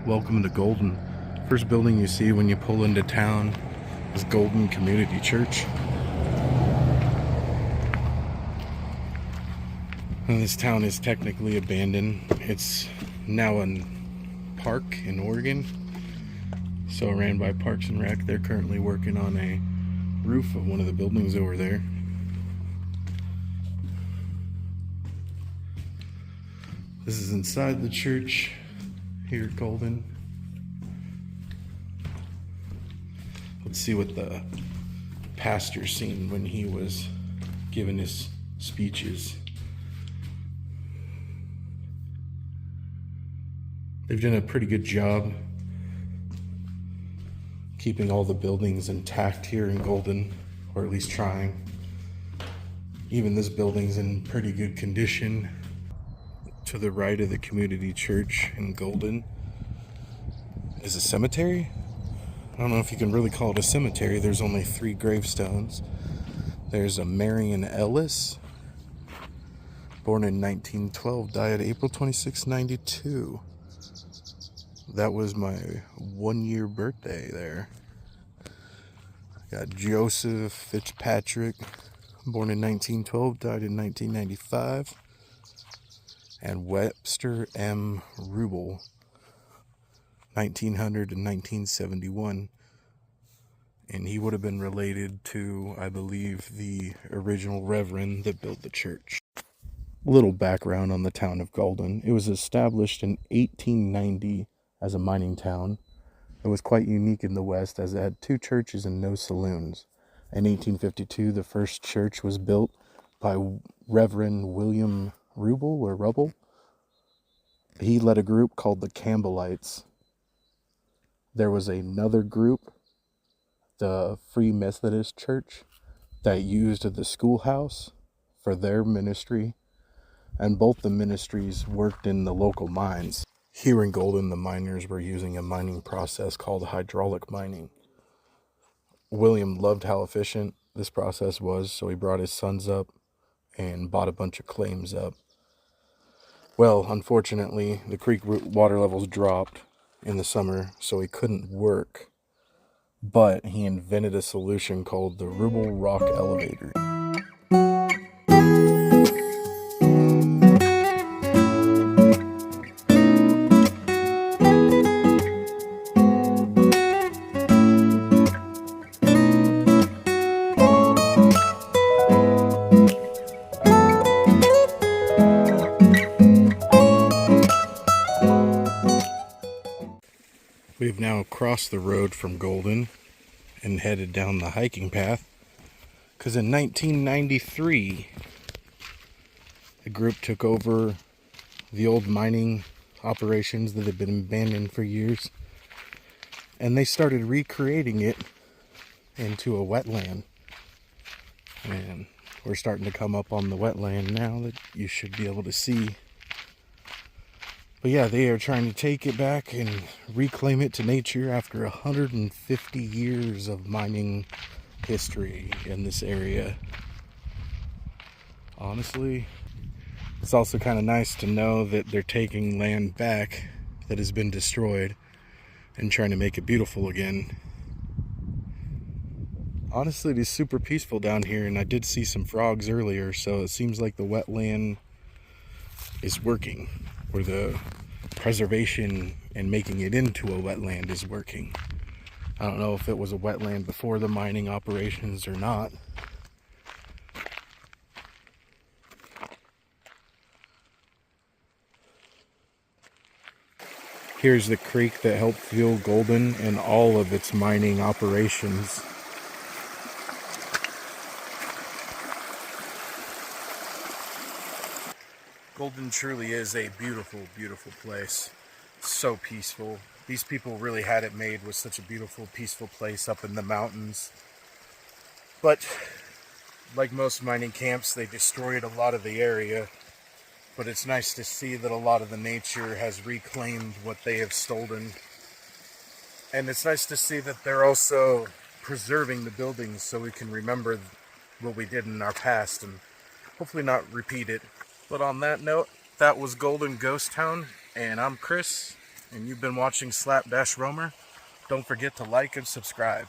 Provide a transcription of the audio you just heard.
Welcome to Golden. First building you see when you pull into town is Golden Community Church. And this town is technically abandoned. It's now a park in Oregon. So ran by Parks and Rec. They're currently working on a roof of one of the buildings over there. This is inside the church here at Golden. Let's see what the pastor seen when he was giving his speeches. They've done a pretty good job keeping all the buildings intact here in Golden, or at least trying. Even this building's in pretty good condition. To the right of the community church in Golden is a cemetery. I don't know if you can really call it a cemetery. There's only 3 gravestones. There's a Marion Ellis, born in 1912, died April 26, 92. That was my 1-year birthday there. Got Joseph Fitzpatrick, born in 1912, died in 1995. And Webster M. Rubel, 1900 to 1971. And he would have been related to, I believe, the original reverend that built the church. Little background on the town of Golden. It was established in 1890 as a mining town. It was quite unique in the West as it had 2 churches and no saloons. In 1852, the first church was built by Reverend William Rubel. He led a group called the Campbellites. There was another group, the Free Methodist Church, that used the schoolhouse for their ministry, and both the ministries worked in the local mines. Here in Golden, the miners were using a mining process called hydraulic mining. William loved how efficient this process was, so he brought his sons up and bought a bunch of claims up. Well, unfortunately, the creek water levels dropped in the summer, so he couldn't work. But he invented a solution called the Rubel Rock Elevator. We've now crossed the road from Golden and headed down the hiking path, because in 1993 the group took over the old mining operations that had been abandoned for years, and they started recreating it into a wetland. And we're starting to come up on the wetland now that you should be able to see. But yeah, they are trying to take it back and reclaim it to nature after 150 years of mining history in this area. Honestly, it's also kind of nice to know that they're taking land back that has been destroyed and trying to make it beautiful again. Honestly, it is super peaceful down here, and I did see some frogs earlier, so it seems like the wetland is working, or the preservation and making it into a wetland is working. I don't know if it was a wetland before the mining operations or not. Here's the creek that helped fuel Golden and all of its mining operations. Golden truly is a beautiful, beautiful place. So peaceful. These people really had it made with such a beautiful, peaceful place up in the mountains. But like most mining camps, they destroyed a lot of the area. But it's nice to see that a lot of the nature has reclaimed what they have stolen. And it's nice to see that they're also preserving the buildings so we can remember what we did in our past and hopefully not repeat it. But on that note, that was Golden Ghost Town, and I'm Chris, and you've been watching Slapdash Roamer. Don't forget to like and subscribe.